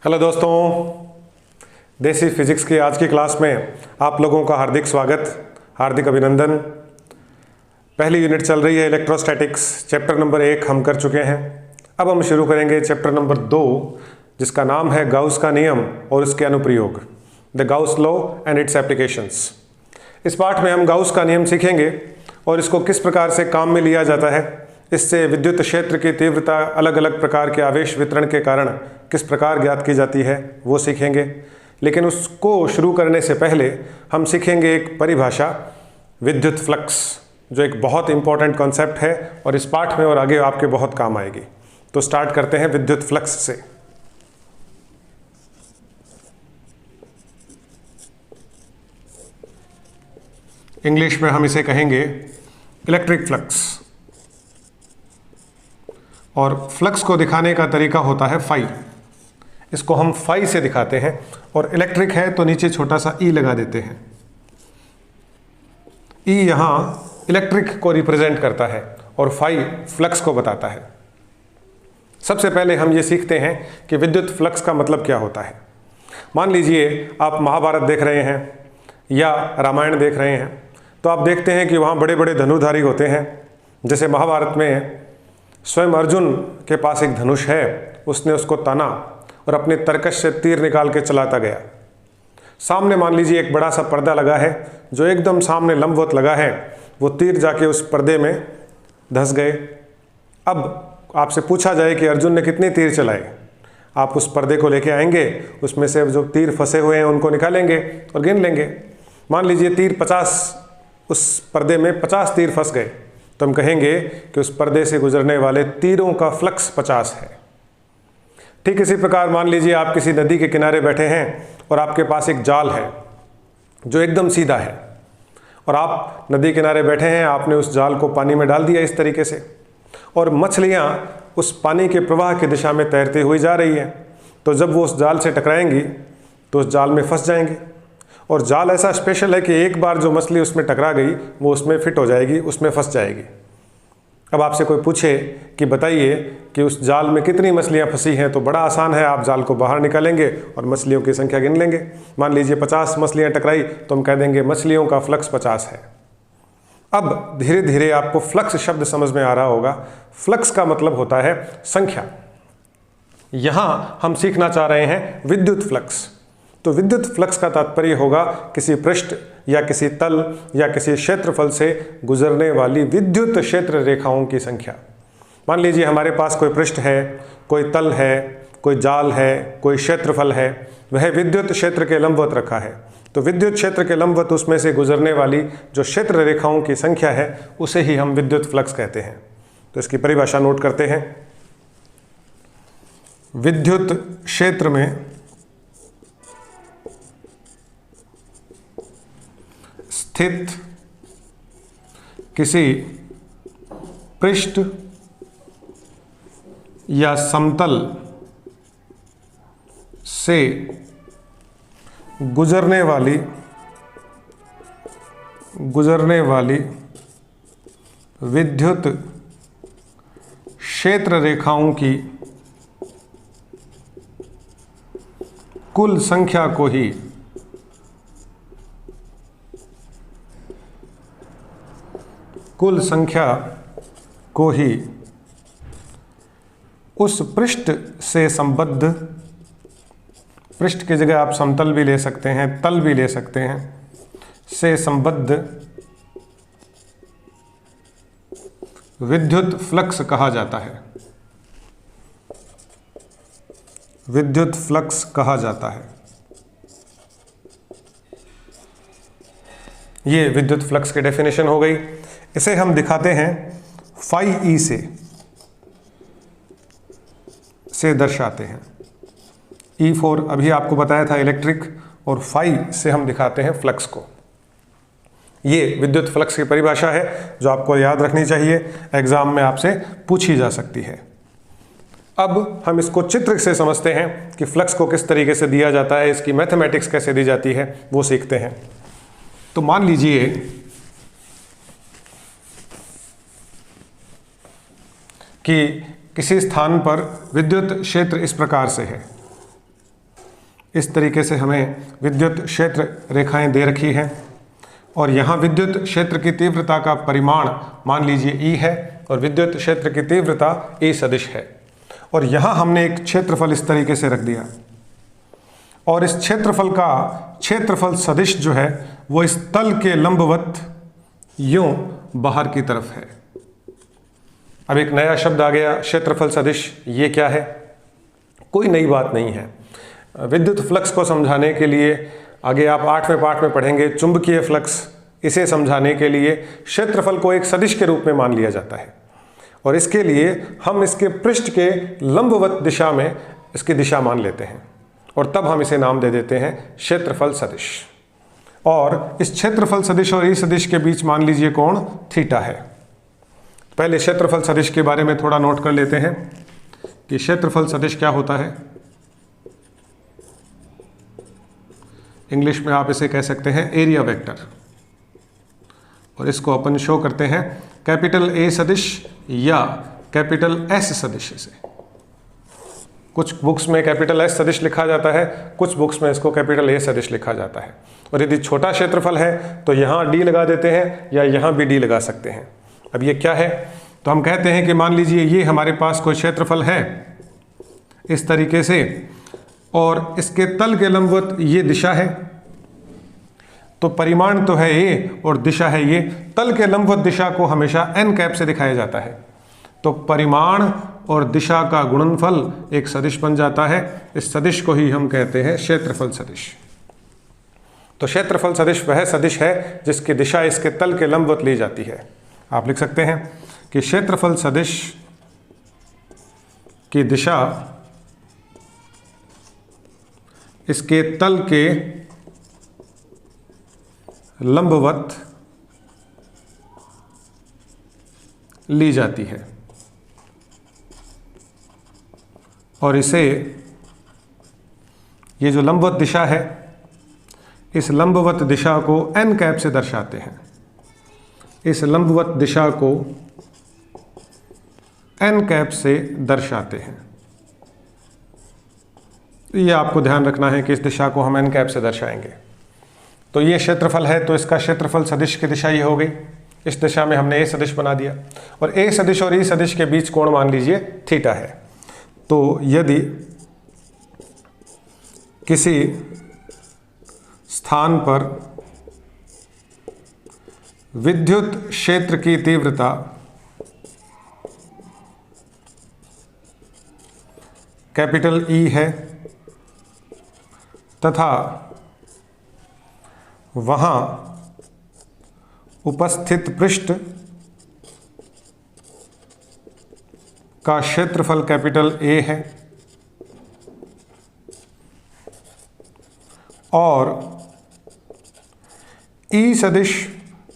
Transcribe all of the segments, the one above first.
Hello दोस्तों, देसी physics की आज की क्लास में आप लोगों का हार्दिक स्वागत, हार्दिक अभिनंदन। पहली यूनिट चल रही है इलेक्ट्रोस्टैटिक्स। चैप्टर नंबर 1 हम कर चुके हैं। अब हम शुरू करेंगे चैप्टर नंबर 2, जिसका नाम है गाउस का नियम और इसके अनुप्रयोग, the Gauss law and it's applications. इस पाठ में हम गाउस का नियम सीखेंगे और इसको किस प्रकार से काम में लिया जाता है, इससे विद्युत क्षेत्र की तीव्रता अलग अलग प्रकार के आवेश वितरण के कारण किस प्रकार ज्ञात की जाती है वो सीखेंगे। लेकिन उसको शुरू करने से पहले हम सीखेंगे एक परिभाषा, विद्युत फ्लक्स, जो एक बहुत इंपॉर्टेंट कॉन्सेप्ट है और इस पाठ में और आगे आपके बहुत काम आएगी। तो स्टार्ट करते हैं विद्युत फ्लक्स से। इंग्लिश में हम इसे कहेंगे इलेक्ट्रिक फ्लक्स, और फ्लक्स को दिखाने का तरीका होता है फाई। इसको हम फाई से दिखाते हैं, और इलेक्ट्रिक है तो नीचे छोटा सा ई लगा देते हैं। ई यहाँ इलेक्ट्रिक को रिप्रेजेंट करता है और फाई फ्लक्स को बताता है। सबसे पहले हम ये सीखते हैं कि विद्युत फ्लक्स का मतलब क्या होता है। मान लीजिए आप महाभारत देख रहे हैं या रामायण देख रहे हैं, तो आप देखते हैं कि वहाँ बड़े बड़े धनुर्धारी होते हैं। जैसे महाभारत में स्वयं अर्जुन के पास एक धनुष है, उसने उसको ताना और अपने तरकश से तीर निकाल के चलाता गया। सामने मान लीजिए एक बड़ा सा पर्दा लगा है जो एकदम सामने लंबवत लगा है, वो तीर जाके उस पर्दे में धंस गए। अब आपसे पूछा जाए कि अर्जुन ने कितने तीर चलाए, आप उस पर्दे को लेके आएंगे, उसमें से जो तीर फंसे हुए हैं उनको निकालेंगे और गिन लेंगे। मान लीजिए तीर 50, उस पर्दे में 50 तीर फंस गए, तो हम कहेंगे कि उस पर्दे से गुजरने वाले तीरों का फ्लक्स 50 है। ठीक इसी प्रकार मान लीजिए आप किसी नदी के किनारे बैठे हैं और आपके पास एक जाल है जो एकदम सीधा है, और आप नदी किनारे बैठे हैं, आपने उस जाल को पानी में डाल दिया इस तरीके से, और मछलियां उस पानी के प्रवाह की दिशा में तैरती हुई जा रही हैं। तो जब वो उस जाल से टकराएंगी तो उस जाल में फंस जाएंगी, और जाल ऐसा स्पेशल है कि एक बार जो मछली उसमें टकरा गई वो उसमें फिट हो जाएगी, उसमें फंस जाएगी। अब आपसे कोई पूछे कि बताइए कि उस जाल में कितनी मछलियां फंसी हैं, तो बड़ा आसान है, आप जाल को बाहर निकालेंगे और मछलियों की संख्या गिन लेंगे। मान लीजिए 50 मछलियां टकराई, तो हम कह देंगे मछलियों का फ्लक्स 50 है। अब धीरे धीरे आपको फ्लक्स शब्द समझ में आ रहा होगा। फ्लक्स का मतलब होता है संख्या। यहां हम सीखना चाह रहे हैं विद्युत फ्लक्स। तो विद्युत फ्लक्स का तात्पर्य होगा किसी पृष्ठ या किसी तल या किसी क्षेत्रफल से गुजरने वाली विद्युत क्षेत्र रेखाओं की संख्या। मान लीजिए हमारे पास कोई पृष्ठ है, कोई तल है, कोई जाल है, कोई क्षेत्रफल है, वह विद्युत क्षेत्र के लंबवत रखा है। तो विद्युत क्षेत्र के लंबवत उसमें से गुजरने वाली जो क्षेत्र रेखाओं की संख्या है, उसे ही हम विद्युत फ्लक्स कहते हैं। तो इसकी परिभाषा नोट करते हैं। विद्युत क्षेत्र में स्थित किसी पृष्ठ या समतल से गुजरने वाली विद्युत क्षेत्र रेखाओं की कुल संख्या को ही उस पृष्ठ से संबद्ध, पृष्ठ की जगह आप समतल भी ले सकते हैं, तल भी ले सकते हैं, से संबद्ध विद्युत फ्लक्स कहा जाता है। विद्युत फ्लक्स कहा जाता है। ये विद्युत फ्लक्स की डेफिनेशन हो गई। इसे हम दिखाते हैं फाई ई से दर्शाते हैं। ई फॉर अभी आपको बताया था इलेक्ट्रिक, और फाई से हम दिखाते हैं फ्लक्स को। ये विद्युत फ्लक्स की परिभाषा है जो आपको याद रखनी चाहिए, एग्जाम में आपसे पूछी जा सकती है। अब हम इसको चित्र से समझते हैं कि फ्लक्स को किस तरीके से दिया जाता है, इसकी मैथमेटिक्स कैसे दी जाती है, वो सीखते हैं। तो मान लीजिए कि किसी स्थान पर विद्युत क्षेत्र इस प्रकार से है, इस तरीके से हमें विद्युत क्षेत्र रेखाएं दे रखी हैं और यहाँ विद्युत क्षेत्र की तीव्रता का परिमाण मान लीजिए E है और विद्युत क्षेत्र की तीव्रता E सदिश है और यहाँ हमने एक क्षेत्रफल इस तरीके से रख दिया और इस क्षेत्रफल का क्षेत्रफल सदिश जो है वो इस तल के लंबवत यूं बाहर की तरफ है। अब एक नया शब्द आ गया, क्षेत्रफल सदिश। ये क्या है? कोई नई बात नहीं है। विद्युत फ्लक्स को समझाने के लिए आगे आप 8वें पाठ में पढ़ेंगे चुंबकीय फ्लक्स। इसे समझाने के लिए क्षेत्रफल को एक सदिश के रूप में मान लिया जाता है और इसके लिए हम इसके पृष्ठ के लंबवत दिशा में इसकी दिशा मान लेते हैं और तब हम इसे नाम दे देते हैं क्षेत्रफल सदिश। और इस क्षेत्रफल सदिश और ई सदिश के बीच मान लीजिए कोण थीटा है। पहले क्षेत्रफल सदिश के बारे में थोड़ा नोट कर लेते हैं कि क्षेत्रफल सदिश क्या होता है। इंग्लिश में आप इसे कह सकते हैं एरिया वेक्टर और इसको अपन शो करते हैं कैपिटल ए सदिश या कैपिटल एस सदिश से। कुछ बुक्स में कैपिटल एस सदिश लिखा जाता है, कुछ बुक्स में इसको कैपिटल ए सदिश लिखा जाता है। और यदि छोटा क्षेत्रफल है तो यहाँ डी लगा देते हैं या यहाँ भी डी लगा सकते हैं। अब ये क्या है? तो हम कहते हैं कि मान लीजिए ये हमारे पास कोई क्षेत्रफल है इस तरीके से और इसके तल के लंबवत ये दिशा है, तो परिमाण तो है ए और दिशा है ये। तल के लंबवत दिशा को हमेशा एन कैप से दिखाया जाता है, तो परिमाण और दिशा का गुणनफल एक सदिश बन जाता है। इस सदिश को ही हम कहते हैं क्षेत्रफल सदिश। तो क्षेत्रफल सदिश वह सदिश है जिसकी दिशा इसके तल के लंबवत ली जाती है। आप लिख सकते हैं कि क्षेत्रफल सदिश की दिशा इसके तल के लंबवत ली जाती है और इसे ये जो लंबवत दिशा है इस लंबवत दिशा को एन कैप से दर्शाते हैं। इस लंबवत दिशा को एन कैप से दर्शाते हैं। ये आपको ध्यान रखना है कि इस दिशा को हम एन कैप से दर्शाएंगे। तो ये क्षेत्रफल है तो इसका क्षेत्रफल सदिश की दिशा ये हो गई। इस दिशा में हमने ए सदिश बना दिया और ए सदिश और ई सदिश के बीच कोण मान लीजिए थीटा है। तो यदि किसी स्थान पर विद्युत क्षेत्र की तीव्रता कैपिटल ई है तथा वहां उपस्थित पृष्ठ का क्षेत्रफल कैपिटल ए है और ई सदिश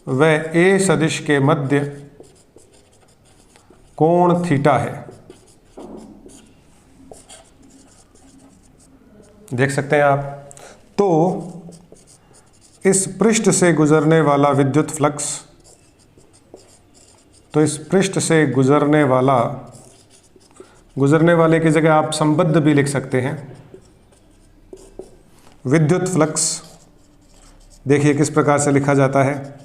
व ए सदिश के मध्य कोण थीटा है। देख सकते हैं आप। तो इस पृष्ठ से गुजरने वाला विद्युत फ्लक्स, तो इस पृष्ठ से गुजरने वाले की जगह आप संबद्ध भी लिख सकते हैं। विद्युत फ्लक्स देखिए किस प्रकार से लिखा जाता है।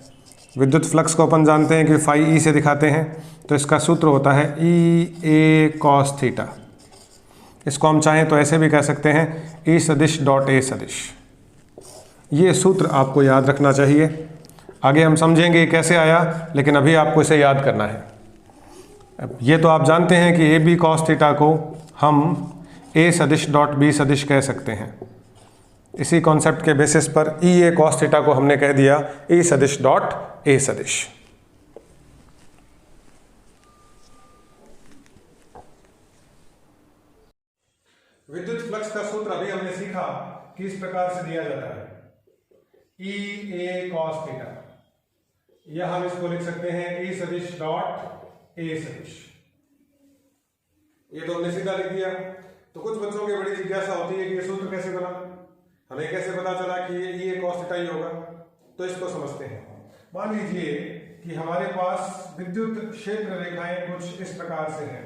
विद्युत फ्लक्स को अपन जानते हैं कि फाई ई से दिखाते हैं, तो इसका सूत्र होता है ई ए कॉस थीटा। इसको हम चाहें तो ऐसे भी कह सकते हैं ई सदिश डॉट ए सदिश। ये सूत्र आपको याद रखना चाहिए। आगे हम समझेंगे कैसे आया, लेकिन अभी आपको इसे याद करना है। अब ये तो आप जानते हैं कि ए बी कॉस थीटा को हम ए सदिश डॉट बी सदिश कह सकते हैं। इसी कॉन्सेप्ट के बेसिस पर ई ए कॉस थीटा को हमने कह दिया ई सदिश डॉट ए सदिश। विद्युत फ्लक्स का सूत्र अभी हमने सीखा कि इस प्रकार से दिया जाता है ई ए कॉस थीटा, या हम इसको लिख सकते हैं ए सदिश डॉट ए सदिश। ये तो हमने सीधा लिख दिया। तो कुछ बच्चों की बड़ी जिज्ञासा होती है कि ये सूत्र कैसे बना, हमें कैसे पता चला कि ये ए कॉस थीटा ही होगा। तो इसको समझते हैं। मान लीजिए कि हमारे पास विद्युत क्षेत्र रेखाएं कुछ इस प्रकार से हैं।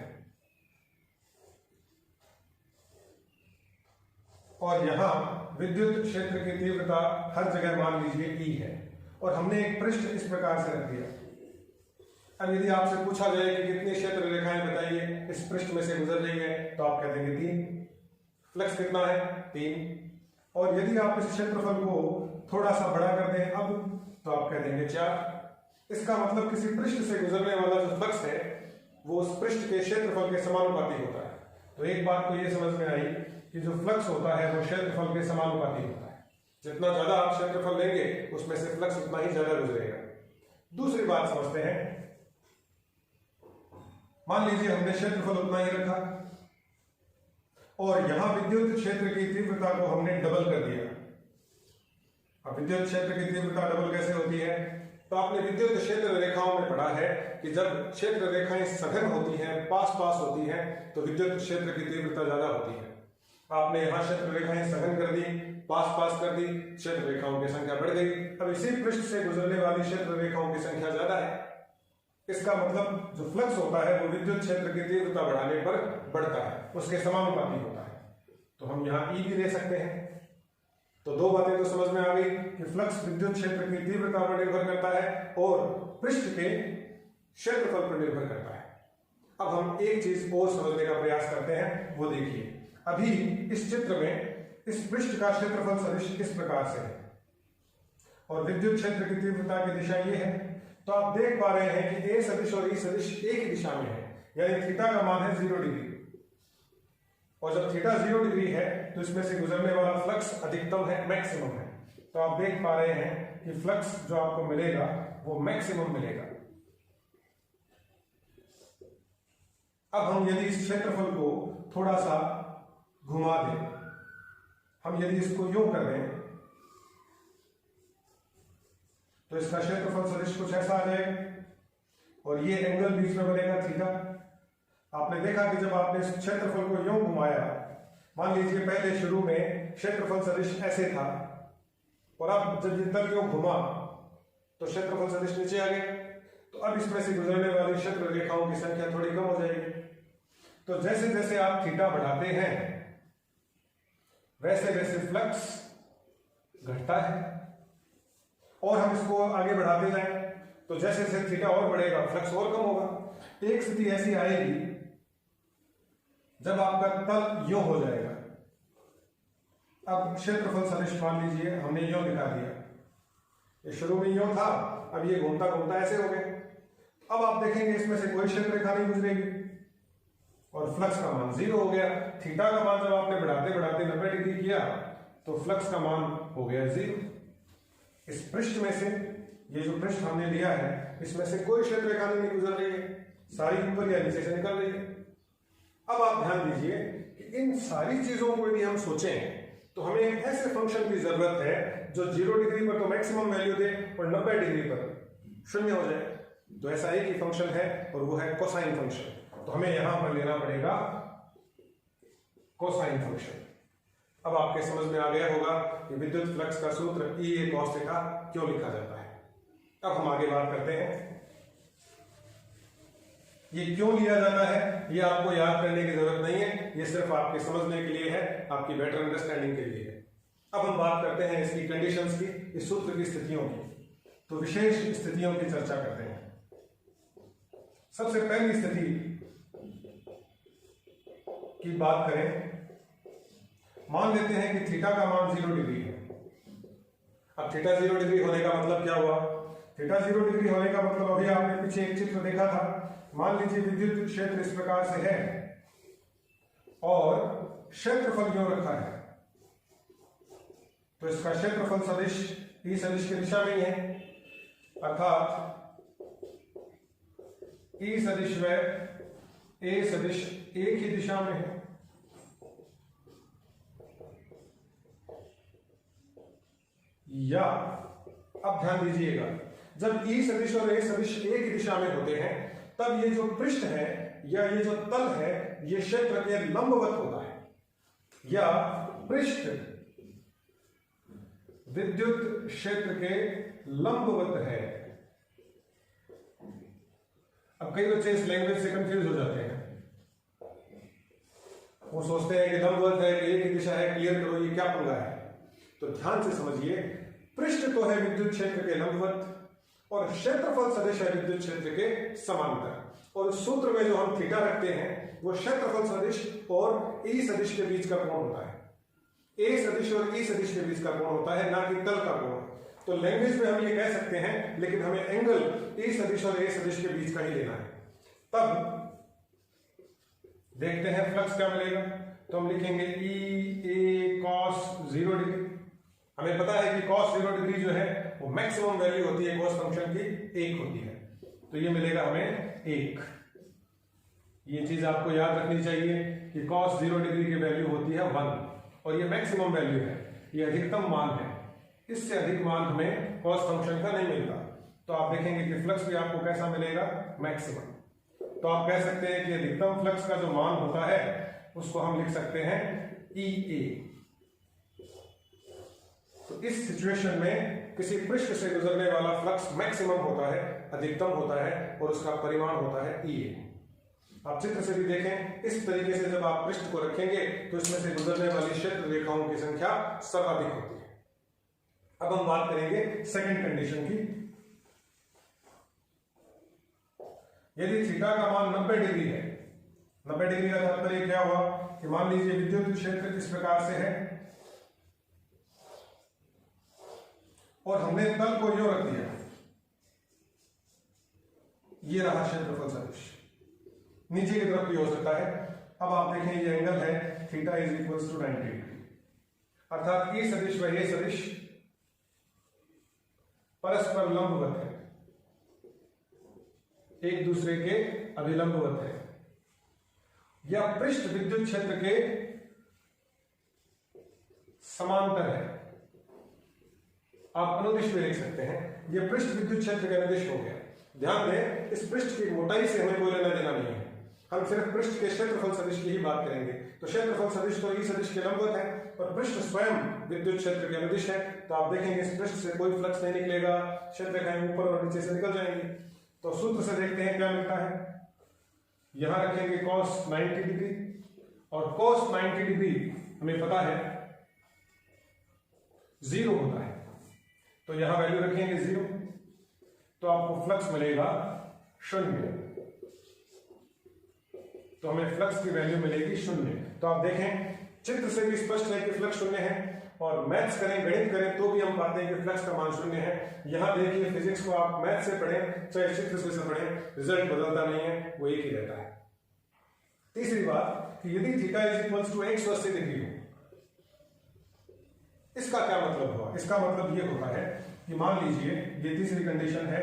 और यहाँ विद्युत क्षेत्र की तीव्रता हर जगह मान लीजिए E है, और हमने एक पृष्ठ इस प्रकार से रख दिया। अब यदि आपसे पूछा जाए कि कितनी क्षेत्र रेखाएं बताइए इस पृष्ठ में से गुजर रही है, तो आप कह देंगे 3। फ्लक्स कितना है? 3। और यदि आप इस क्षेत्रफल को थोड़ा सा बड़ा कर दें अब, तो आप कह देंगे 4। इसका मतलब किसी पृष्ठ से गुजरने वाला जो फ्लक्स है वो उस पृष्ठ के क्षेत्रफल के समानुपाती होता है। तो एक बात तो ये समझ में आई कि जो फ्लक्स होता है वो क्षेत्रफल के समानुपाती होता है। जितना ज्यादा आप क्षेत्रफल लेंगे उसमें से फ्लक्स उतना ही ज्यादा गुजरेगा। दूसरी बात समझते हैं, मान लीजिए हमने क्षेत्रफल उतना ही रखा और यहां विद्युत क्षेत्र की तीव्रता को हमने डबल कर दिया। अब विद्युत क्षेत्र की तीव्रता डबल कैसे होती है? तो आपने विद्युत क्षेत्र रेखाओं में पढ़ा है कि जब क्षेत्र रेखाएं सघन होती हैं, पास पास होती हैं, तो विद्युत क्षेत्र की तीव्रता ज्यादा होती है। आपने यहां क्षेत्र रेखाएं सघन कर दी, पास पास कर दी, क्षेत्र रेखाओं की संख्या बढ़ गई। अब इसी पृष्ठ से गुजरने वाली क्षेत्र रेखाओं की संख्या ज्यादा है। इसका मतलब जो फ्लक्स होता है वो विद्युत क्षेत्र की तीव्रता बढ़ाने पर बढ़ता है, उसके समानुपाती होता है। तो हम यहां E भी ले सकते हैं। तो दो बातें तो समझ में आ गई कि फ्लक्स विद्युत क्षेत्र की तीव्रता पर निर्भर करता है और पृष्ठ के क्षेत्रफल पर निर्भर करता है। अब हम एक चीज और समझने का प्रयास करते हैं, वो देखिए। अभी इस चित्र में इस पृष्ठ का क्षेत्रफल सदिश इस प्रकार से है और विद्युत क्षेत्र की तीव्रता की दिशा ये है। तो आप देख पा रहे हैं कि A सदिश और E सदिश एक ही दिशा में है, यानी थीटा का मान है 0 डिग्री। और जब थीटा 0 डिग्री है तो इसमें से गुजरने वाला फ्लक्स अधिकतम है, मैक्सिमम है। तो आप देख पा रहे हैं कि फ्लक्स जो आपको मिलेगा वो मैक्सिमम मिलेगा। अब हम यदि इस क्षेत्रफल को थोड़ा सा घुमा दें, हम यदि इसको यूं कर दें तो इसका क्षेत्रफल सदिश कुछ ऐसा आ जाएगा और ये एंगल बीच में बनेगा थीटा। आपने देखा कि जब आपने इस क्षेत्रफल को यूं घुमाया, मान लीजिए पहले शुरू में क्षेत्रफल सदिश ऐसे था और अब जब ये तल यूं घुमा तो क्षेत्रफल सदिश नीचे आ गया। तो अब इसमें से गुजरने वाली क्षेत्र रेखाओं की संख्या थोड़ी कम हो जाएगी। तो जैसे जैसे आप थीटा बढ़ाते हैं वैसे वैसे फ्लक्स घटता है और हम इसको आगे बढ़ाते जाएं तो जैसे जैसे थीटा और बढ़ेगा फ्लक्स और कम होगा। एक स्थिति ऐसी आएगी जब आपका तल यूं हो जाएगा। अब क्षेत्रफल सदिश मान लीजिए हमने यूं दिखा दिया, ये शुरू में यूं था, अब ये घूमता घूमता ऐसे हो गए। अब आप देखेंगे इसमें से कोई क्षेत्र रेखा नहीं गुजरेगी और फ्लक्स का मान 0 हो गया। थीटा का मान जब आपने बढ़ाते बढ़ाते 90 डिग्री किया तो फ्लक्स का मान हो गया 0। इस पृष्ठ में से, ये जो पृष्ठ हमने लिया है, इसमें से कोई क्षेत्र रेखा नहीं गुजर रही है, सारी ऊपर या नीचे से निकल रही है। अब आप ध्यान दीजिए कि इन सारी चीजों को यदि हम सोचें तो हमें एक ऐसे फंक्शन की जरूरत है जो 0 डिग्री पर तो मैक्सिमम वैल्यू दे और 90 डिग्री पर शून्य हो जाए। तो ऐसा एक ही फंक्शन है और वो है कोसाइन फंक्शन। तो हमें यहां पर लेना पड़ेगा कोसाइन फंक्शन। अब आपके समझ में आ गया होगा कि विद्युत फ्लक्स का सूत्र E a cos थीटा क्यों लिखा जाता है। अब हम आगे बात करते हैं ये क्यों लिया जाता है। ये आपको याद करने की जरूरत नहीं है, ये सिर्फ आपके समझने के लिए है, आपकी बेटर अंडरस्टैंडिंग के लिए है। अब हम बात करते हैं इसकी कंडीशंस की, इस सूत्र की स्थितियों की। तो विशेष स्थितियों की चर्चा करते हैं। सबसे पहली स्थिति की बात करें, मान लेते हैं कि थीटा का मान 0 डिग्री है। अब थीटा 0 डिग्री होने का मतलब क्या हुआ? थीटा 0 डिग्री होने का मतलब अभी आपने पीछे एक चित्र देखा था। मान लीजिए विद्युत क्षेत्र इस प्रकार से है और क्षेत्रफल यूं रखा है, तो इसका क्षेत्रफल सदिश E सदिश की दिशा में ही है, अर्थात E सदिश व A सदिश एक ही दिशा में है। या अब ध्यान दीजिएगा, जब E सदिश और A सदिश एक ही दिशा में होते हैं तब ये जो पृष्ठ है या ये जो तल है ये क्षेत्र के लंबवत होता है या पृष्ठ विद्युत क्षेत्र के लंबवत है। अब कई बच्चे इस लैंग्वेज से कंफ्यूज हो जाते हैं। वो सोचते हैं कि लंबवत है, ये की दिशा है, क्लियर करो, ये क्या पंगा है। तो ध्यान से समझिए, पृष्ठ तो है विद्युत क्षेत्र के लंबवत और क्षेत्रफल सदिश है विद्युत क्षेत्र के समांतर। और सूत्र में जो हम थीटा रखते हैं वो क्षेत्रफल सदिश और ई सदिश के बीच का कोण होता है। ए सदिश और ई सदिश के बीच का कोण होता है, ना कि तल का कोण। तो लैंग्वेज में हम ये कह सकते हैं, लेकिन हमें एंगल ई सदिश और ए सदिश के बीच का ही लेना है। तब देखते हैं फ्लक्स क्या मिलेगा। तो हम लिखेंगे ई ए कॉस 0 डिग्री। हमें पता है कि कॉस 0 डिग्री जो है वो मैक्सिमम वैल्यू होती है कॉस फंक्शन की, 1 होती है। तो ये मिलेगा हमें 1। ये चीज आपको याद रखनी चाहिए कि कॉस 0 डिग्री की वैल्यू होती है 1 और ये मैक्सिमम वैल्यू है, ये अधिकतम मान है। इससे अधिक मान हमें कॉस फंक्शन का नहीं मिलता। तो आप देखेंगे कि फ्लक्स भी आपको कैसा मिलेगा, मैक्सिमम। तो आप कह सकते हैं कि अधिकतम फ्लक्स का जो मान होता है उसको हम लिख सकते हैं ई ए। तो इस सिचुएशन में किसी पृष्ठ से गुजरने वाला फ्लक्स मैक्सिमम होता है, अधिकतम होता है और उसका परिमाण होता है ई ए। आप चित्र से भी देखें, इस तरीके से जब आप पृष्ठ को रखेंगे तो इसमें से गुजरने वाली क्षेत्र रेखाओं की संख्या सर्वाधिक होती है। अब हम बात करेंगे सेकंड कंडीशन की। यदि थीटा का मान 90 डिग्री है, 90 डिग्री का तात्पर्य क्या हुआ कि मान लीजिए विद्युत क्षेत्र इस प्रकार से है और हमने तल को यूं रख दिया, ये रहा क्षेत्रफल सदिश। नीचे की तरफ भी हो सकता है। अब आप देखें ये एंगल है theta is equal to 90 degree, अर्थात ई सदिश व ए सदिश परस्पर लंबवत है, एक दूसरे के अभिलंबवत है। या पृष्ठ विद्युत क्षेत्र के समांतर है। आप अनुदिश में लिख सकते हैं, यह पृष्ठ विद्युत क्षेत्र के अनुदिश हो गया। ध्यान दें, इस पृष्ठ की मोटाई से हमें कोई लेना देना नहीं है, हम सिर्फ पृष्ठ के क्षेत्रफल सदिश की ही बात करेंगे। तो क्षेत्रफल सदिश तो ई सदिश के लंबवत है और पृष्ठ स्वयं विद्युत क्षेत्र के अनुदिश है। तो आप देखेंगे इस पृष्ठ से कोई फ्लक्स नहीं निकलेगा, क्षेत्र रेखाएं ऊपर और नीचे से निकल जाएंगी। तो सूत्र से देखते हैं क्या मिलता है। यहां रखेंगे cos 90 डिग्री और cos 90 डिग्री हमें पता है 0 होता है, तो यहां वैल्यू रखेंगे 0, तो आपको फ्लक्स मिलेगा 0। तो हमें फ्लक्स की वैल्यू मिलेगी 0। तो आप देखें चित्र से भी स्पष्ट है कि फ्लक्स 0 है और मैथ्स करें, गणित करें तो भी हम पाते हैं कि फ्लक्स का मान 0 है। यहां देखिए फिजिक्स को आप मैथ से पढ़ें चाहे चित्र से पढ़ें, रिजल्ट बदलता नहीं है, वो एक ही रहता है। तीसरी बात कि यदि theta is equals to 180 degree हो, इसका क्या मतलब हुआ? इसका मतलब ये होता है कि मान लीजिए ये तीसरी कंडीशन है,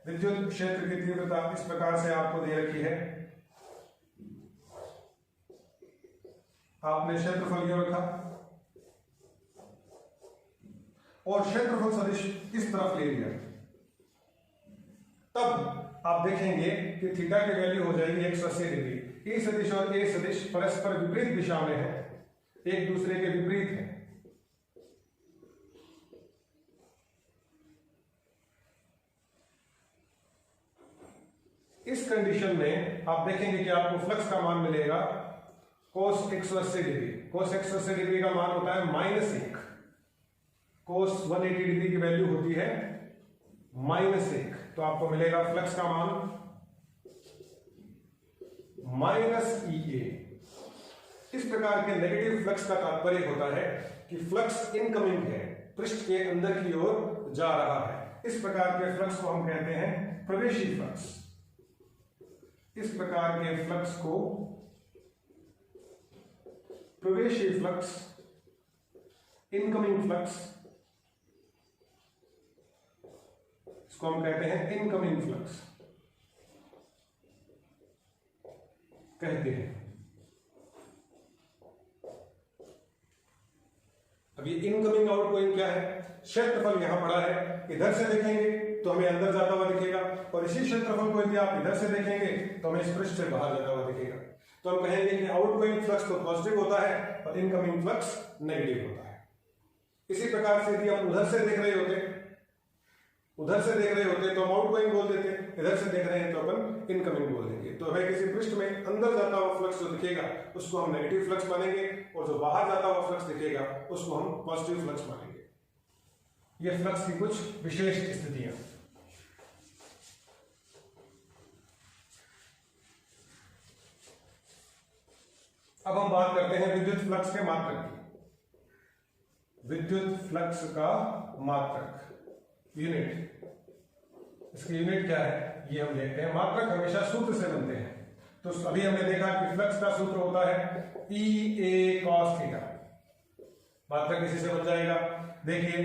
विद्युत क्षेत्र की तीव्रता इस प्रकार से आपको दे रखी है, आपने क्षेत्रफल यूं रखा और क्षेत्रफल सदिश इस तरफ ले लिया। तब आप देखेंगे कि थीटा की वैल्यू हो जाएगी 180 डिग्री। ई सदिश और ए सदिश परस्पर विपरीत दिशा में है, एक दूसरे के विपरीत है। इस कंडीशन में आप देखेंगे कि आपको फ्लक्स का मान मिलेगा cos 180 डिग्री। cos 180 डिग्री का मान होता है -1। cos 180 डिग्री की वैल्यू होती है -1, तो आपको मिलेगा फ्लक्स का मान -EA। इस प्रकार के नेगेटिव फ्लक्स का तात्पर्य होता है कि फ्लक्स इनकमिंग है, पृष्ठ के अंदर की ओर जा रहा है। इस प्रकार के फ्लक्स को हम कहते हैं प्रवेशी फ्लक्स। इस प्रकार के फ्लक्स को प्रवेशी फ्लक्स, इनकमिंग फ्लक्स, इसको हम कहते हैं इनकमिंग फ्लक्स कहते हैं। अब ये इनकमिंग आउटगोइंग क्या है? क्षेत्रफल यहां पड़ा है, इधर से देखेंगे तो हमें अंदर जाता हुआ दिखेगा और इसी क्षेत्रफल को यदि आप इधर से देखेंगे तो हमें इस पृष्ठ से बाहर जाता हुआ दिखेगा। तो हम कहेंगे कि आउटगोइंग फ्लक्स तो पॉजिटिव होता है और इनकमिंग फ्लक्स नेगेटिव होता है। इसी प्रकार से यदि हम उधर से देख रहे होते उधर से देख रहे होते तो हम आउटगोइंग बोल देते, इधर से देख रहे हैं तो अपन इनकमिंग बोल देंगे। तो हमें किसी पृष्ठ में अंदर जाता हुआ फ्लक्स जो दिखेगा उसको हम नेगेटिव फ्लक्स मानेंगे, और जो बाहर जाता हुआ फ्लक्स दिखेगा उसको हम पॉजिटिव फ्लक्स मानेंगे। ये फ्लक्स की कुछ विशेष स्थितियां। अब हम बात करते हैं विद्युत फ्लक्स के मात्रक की। विद्युत फ्लक्स का मात्रक, यूनिट, इसकी यूनिट क्या है ये हम देखते हैं। मात्रक हमेशा सूत्र से बनते हैं। तो अभी हमने देखा कि फ्लक्स का सूत्र होता है ई ए कॉस थीटा। मात्रक इसी से बन जाएगा। देखिए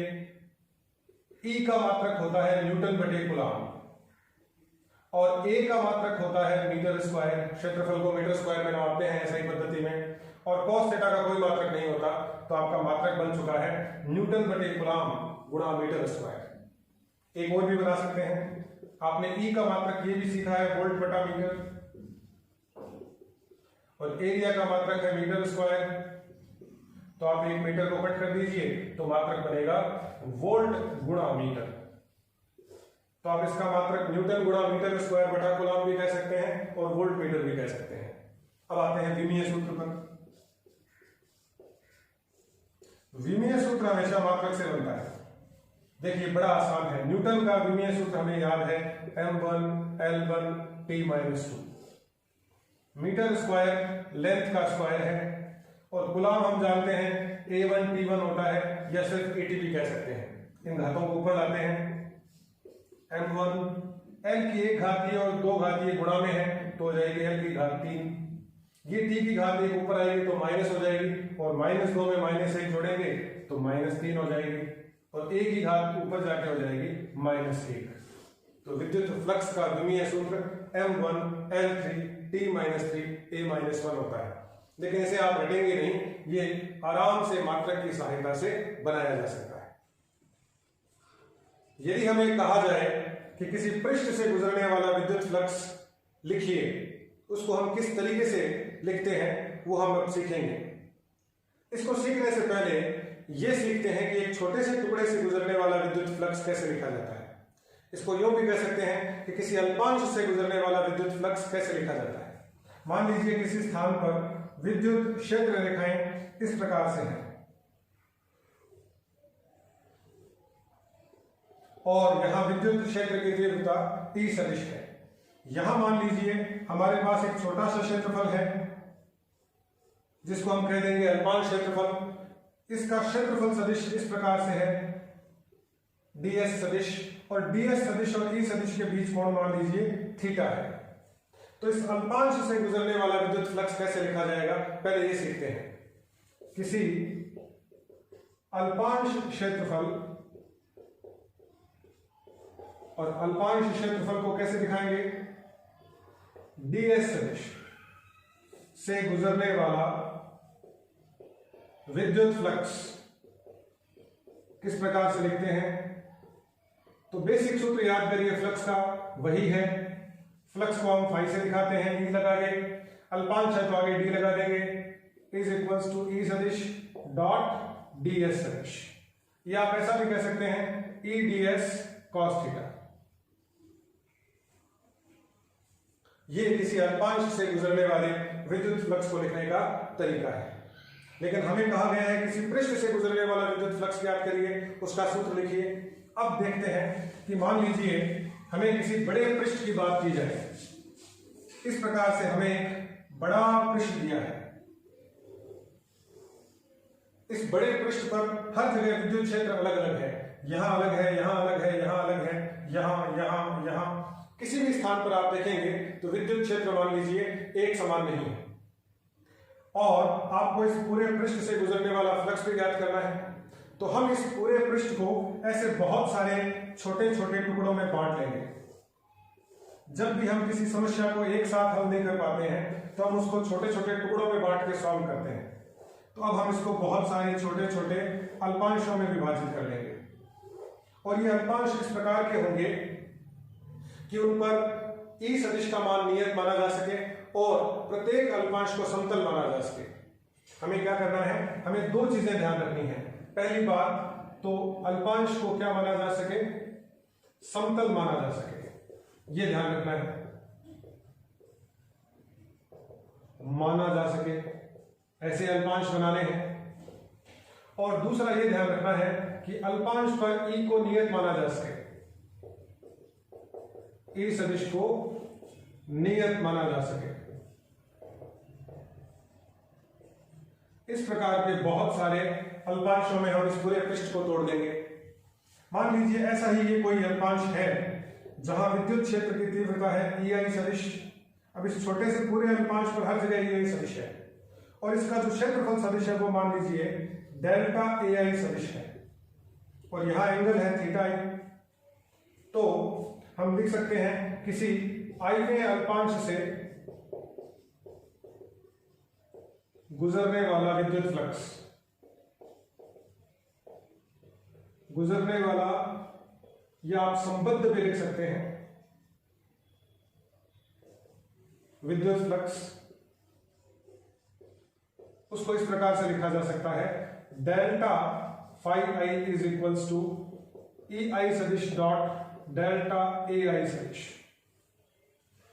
ई का मात्रक होता है न्यूटन बटे कूलम, और ए का मात्रक होता है मीटर स्क्वायर। क्षेत्रफल को मीटर स्क्वायर में नापते हैं ऐसा ही पद्धति में। और कॉस थीटा का कोई मात्रक नहीं होता, तो आपका मात्रक बन चुका है न्यूटन बटे कूलम गुणा मीटर स्क्वायर। एक और भी बना सकते हैं। आपने ई का मात्रक ये भी सीखा है वोल्ट बटा मीटर, और एरिया का मात्रक है मीटर स्क्वायर। तो आप एक मीटर को कट कर दीजिए तो मात्रक बनेगा वोल्ट गुणा मीटर। तो आप इसका मात्रक न्यूटन गुणा मीटर स्क्वायर बटा कूलम भी कह सकते हैं और वोल्ट मीटर भी कह सकते हैं। अब आते हैं विमीय सूत्र पर। विमीय सूत्र हमेशा मात्रक से बनता है। देखिए बड़ा आसान है। न्यूटन का विमीय सूत्र हमें याद है m1 L1 T-2। Metre square length का स्क्वायर है, और कूलम हम जानते हैं A1 T1 होता है, या सिर्फ AT भी कह सकते हैं। इन घातों को ऊपर लाते हैं। m1 L की 1 घातीय और 2 घातीय गुणा में है तो हो जाएगी L की घात 3। ये T की घात 1 ऊपर आएगी तो माइनस हो जाएगी, और -2 में -1 जोड़ेंगे तो -3 हो जाएगी, और A की घात ऊपर जाके हो जाएगी -1। तो विद्युत फ्लक्स का विमीय सूत्र m1 L3 T-3 A-1 होता है। लेकिन इसे आप रटेंगे नहीं, ये आराम से मात्रक की सहायता से बनाया जा सकता है। यदि हमें कहा जाए कि किसी पृष्ठ से गुजरने वाला विद्युत फ्लक्स लिखिए, उसको हम किस तरीके से लिखते हैं वो हम अब सीखेंगे। इसको सीखने से पहले ये सीखते हैं कि एक छोटे से टुकड़े से गुजरने वाला विद्युत फ्लक्स कैसे लिखा जाता है। इसको यूं भी कह सकते हैं कि किसी अल्पांश से गुजरने वाला विद्युत फ्लक्स कैसे लिखा जाता है। मान लीजिए किसी स्थान पर विद्युत क्षेत्र रेखाएं इस प्रकार से हैं, और यहां विद्युत क्षेत्र की तीव्रता E सदिश है। यहां मान लीजिए हमारे पास एक छोटा सा क्षेत्रफल है जिसको हम कह देंगे अल्पांश क्षेत्रफल। इसका क्षेत्रफल सदिश इस प्रकार से है ds सदिश, और ds सदिश और E सदिश के बीच कोण मान लीजिए थीटा है। तो इस अल्पांश से गुजरने वाला विद्युत फ्लक्स कैसे लिखा जाएगा, पहले ये सीखते हैं। किसी अल्पांश क्षेत्रफल और अल्पांश क्षेत्रफल को कैसे दिखाएंगे, ds सदिश से गुजरने वाला विद्युत फ्लक्स किस प्रकार से लिखते हैं। तो बेसिक सूत्र याद करिए फ्लक्स का, वही है। फ्लक्स को हम फाई से दिखाते हैं, ई लगा के, अल्पांश है तो आगे डी लगा देंगे, इज इक्वल्स टू ई सदिश डॉट ds सदिश। या आप ऐसा भी कह सकते हैं ई ds cos थीटा। ये किसी अल्पांश से गुजरने वाले विद्युत फ्लक्स को लिखने का तरीका है। लेकिन हमें कहा गया है किसी पृष्ठ से गुजरने वाला विद्युत फ्लक्स याद करिए, उसका सूत्र लिखिए। अब देखते हैं कि मान लीजिए हमें किसी बड़े पृष्ठ की बात की जाए। इस प्रकार से हमें एक बड़ा पृष्ठ दिया है। इस बड़े पृष्ठ पर हर जगह विद्युत क्षेत्र अलग अलग है। यहां अलग है, यहां अलग है, यहां अलग है, यहां। किसी भी स्थान पर आप देखेंगे तो विद्युत क्षेत्र मान लीजिए एक समान नहीं है, और आपको इस पूरे पृष्ठ से गुजरने वाला फ्लक्स भी ज्ञात करना है। तो हम इस पूरे पृष्ठ को ऐसे बहुत सारे छोटे छोटे टुकड़ों में बांट लेंगे। जब भी हम किसी समस्या को एक साथ हल नहीं कर पाते हैं तो हम उसको छोटे छोटे टुकड़ों में बांट के सॉल्व करते हैं। तो अब हम इसको बहुत सारे छोटे छोटे अल्पांशों में विभाजित कर लेंगे, और ये अल्पांश इस प्रकार के होंगे कि उन पर ई सदिश का मान नियत माना जा सके और प्रत्येक अल्पांश को समतल माना जा सके। हमें क्या करना है, हमें दो चीजें ध्यान रखनी है। पहली बात तो अल्पांश को क्या माना जा सके, समतल माना जा सके, ये ध्यान रखना है, माना जा सके, ऐसे अल्पांश बनाने हैं। और दूसरा ये ध्यान रखना है कि अल्पांश पर ई को नियत माना जा सके, ई सदिश को नियत माना जा सके। इस प्रकार के बहुत सारे अल्पांशों में हम इस पूरे पृष्ठ को तोड़ देंगे। मान लीजिए ऐसा ही ये कोई अल्पांश है जहां विद्युत क्षेत्र की तीव्रता है ई आई सदिश। अब इस छोटे से पूरे अल्पांश पर हर जगह ई आई सदिश है और इसका जो क्षेत्रफल सदिश है वो मान लीजिए डेल्टा ए आई सदिश है और यहां एंगल है थीटा आई। तो हम लिख सकते हैं किसी आईवें अल्पांश से गुजरने वाला विद्युत फ्लक्स, गुजरने वाला, या आप संबद्ध भी लिख सकते हैं विद्युत फ्लक्स, उसको इस प्रकार से लिखा जा सकता है delta phi I is equals to E I सदिश डॉट डेल्टा ए आई सदिश।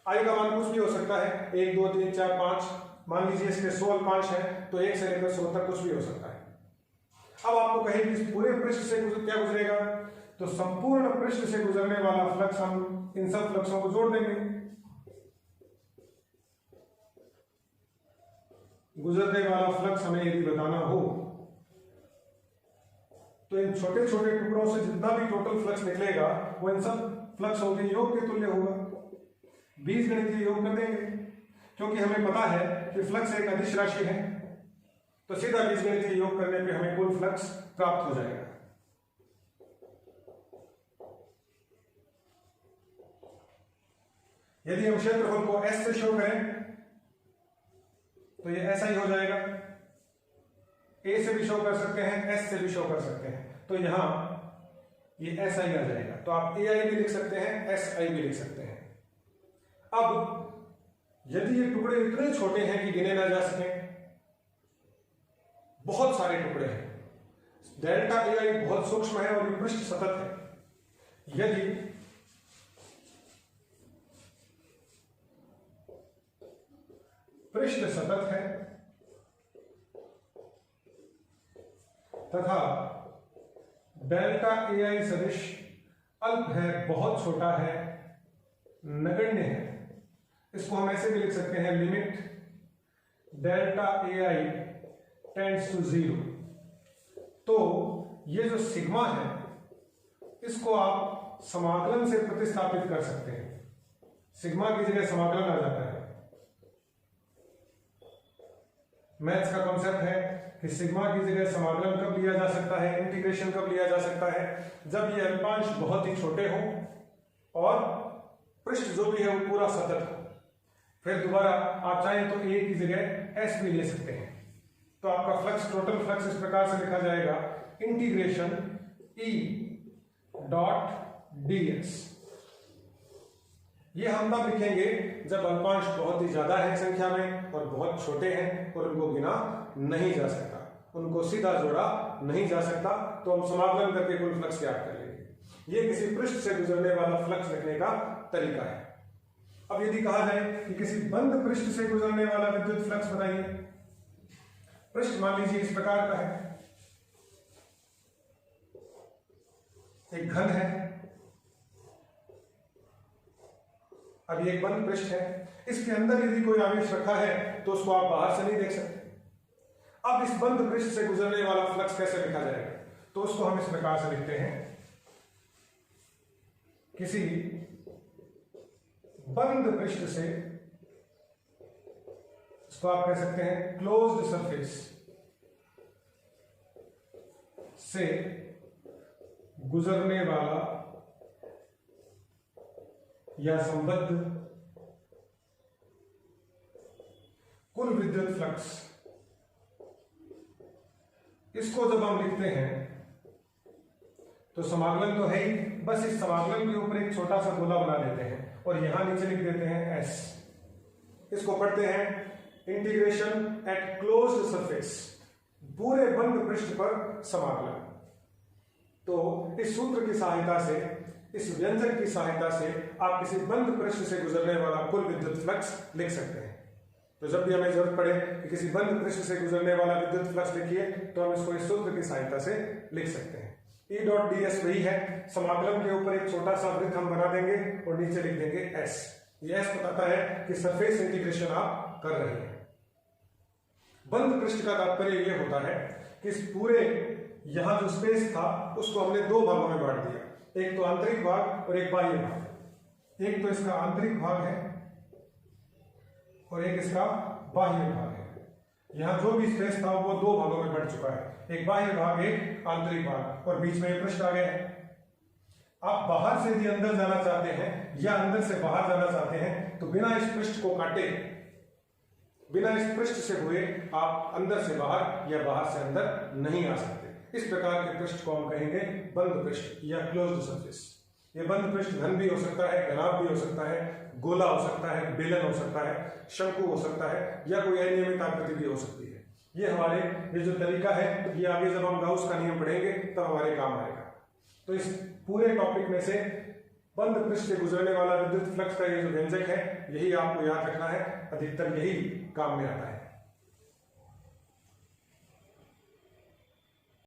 आई का मान कुछ भी हो सकता है, 1 2 3 4 5, मान लीजिए इसके 100 अल्पांश है तो 1 से लेकर 100 तक कुछ भी हो सकता है। अब आपको कहें कि इस पूरे पृष्ठ से क्या गुजरेगा, तो संपूर्ण पृष्ठ से गुजरने वाला फ्लक्स हम इन सब फ्लक्सों को जोड़ देंगे। गुजरने वाला फ्लक्स हमें यदि बताना हो तो इन छोटे छोटे टुकड़ों से जितना भी टोटल फ्लक्स निकलेगा वो इन सब फ्लक्सों के योग के तुल्य होगा। बीजगणितीय योग कर देंगे क्योंकि हमें पता है कि फ्लक्स एक अदिश राशि है, तो सीधा बीजगणितीय योग करने पे हमें कुल फ्लक्स प्राप्त हो जाएगा। यदि हम क्षेत्रफल को S से शो करें तो ये ऐसा ही हो जाएगा। A से भी शो कर सकते हैं, S से भी शो कर सकते हैं, तो यहां ये ऐसा ही आ जाएगा। तो आप AI भी लिख सकते हैं, SI भी लिख सकते हैं। अब यदि ये टुकड़े इतने छोटे हैं कि गिने ना जा सकें, बहुत सारे टुकड़े हैं, डेल्टा AI बहुत सूक्ष्म है और ये पृष्ठ सतत है, यदि पृष्ठ सतत है तथा डेल्टा AI सदिश अल्प है, बहुत छोटा है, नगण्य है, इसको हम ऐसे भी लिख सकते हैं limit delta AI tends to 0। तो ये जो सिग्मा है इसको आप समाकलन से प्रतिस्थापित कर सकते हैं, सिग्मा की जगह समाकलन आ जाता है। मैथ्स का कॉन्सेप्ट है कि सिग्मा की जगह समाकलन कब लिया जा सकता है, इंटीग्रेशन कब लिया जा सकता है, जब ये अल्पांश बहुत ही छोटे हों और पृष्ठ जो भी है वो पूरा सतत हो। फिर दोबारा आप चाहें तो ए की जगह एस भी ले सकते हैं, तो आपका फ्लक्स, टोटल फ्लक्स इस प्रकार से लिखा जाएगा integration E dot D S. ये हम तब लिखेंगे जब अल्पांश बहुत ही ज्यादा है संख्या में और बहुत छोटे हैं और उनको गिना नहीं जा सकता, उनको सीधा जोड़ा नहीं जा सकता, तो हम समाकलन करके कुल फ्लक्स ज्ञात कर लेंगे। ये किसी पृष्ठ से गुजरने वाला फ्लक्स लिखने का तरीका है। अब यदि कहा जाए कि किसी बंद पृष्ठ से गुजरने वाला विद्युत फ्लक्स बताइए, पृष्ठ मान लीजिए इस प्रकार का है, एक घन है, अब ये एक बंद पृष्ठ है, इसके अंदर यदि कोई आवेश रखा है तो उसको आप बाहर से नहीं देख सकते। अब इस बंद पृष्ठ से गुजरने वाला फ्लक्स कैसे लिखा जाएगा, तो उसको हम इस प्रकार से लिखते हैं, किसी बंद पृष्ठ से, इसको आप कह सकते हैं क्लोज्ड सरफेस से गुजरने वाला या संबद्ध कुल विद्युत फ्लक्स, इसको जब हम लिखते हैं तो समाकलन तो है ही, बस इस समाकलन के ऊपर एक छोटा सा गोला बना देते हैं और यहां नीचे लिख देते हैं एस। इसको पढ़ते हैं इंटीग्रेशन एट क्लोज्ड सरफेस, पूरे बंद पृष्ठ पर समाकलन। तो इस सूत्र की सहायता से इस व्यंजक की सहायता से आप किसी बंद पृष्ठ से गुजरने वाला कुल विद्युत फ्लक्स लिख सकते हैं। तो जब भी हमें जरूरत पड़े कि किसी बंद पृष्ठ से गुजरने वाला विद्युत फ्लक्स लिखिए तो हम इसको इस सूत्र की सहायता से लिख सकते हैं। E डॉट ds वही है, समाकलन के ऊपर एक छोटा सा वृत्त हम बना देंगे और नीचे लिख देंगे s। ये s बताता है कि सरफेस इंटीग्रेशन आप कर रहे हैं। बंद पृष्ठ का तात्पर्य यह होता है कि इस पूरे यहां जो स्पेस था उसको हमने दो भागों में बांट दिया, एक तो आंतरिक भाग और एक बाह्य भाग। एक तो इसका आंतरिक भाग है और एक इसका बाह्य भाग है। यहां जो भी स्पेस था वो दो भागों में बढ़ चुका है, एक बाह्य भाग एक आंतरिक भाग, और बीच में एक पृष्ठ आ गया है। आप बाहर से भी अंदर जाना चाहते हैं या अंदर से बाहर जाना चाहते हैं तो बिना इस पृष्ठ को काटे, बिना इस पृष्ठ से हुए आप अंदर से बाहर या बाहर से अंदर नहीं आ सकते। इस प्रकार के पृष्ठ को हम कहेंगे बंद पृष्ठ या क्लोज्ड सरफेस। ये बंद पृष्ठ घन भी हो सकता है, घनाभ भी हो सकता है, गोला हो सकता है, बेलन हो सकता है, शंकु हो सकता है या कोई अनियमित आकृति भी हो सकती है। ये हमारे ये जो तरीका है ये आगे जब हम गाउस का नियम पढ़ेंगे तब हमारे काम आएगा। तो इस पूरे टॉपिक में से बंद पृष्ठ से गुजरने वाला विद्युत फ्लक्स का ये जो व्यंजक है यही आपको याद रखना है, अधिकतर यही काम में आता है।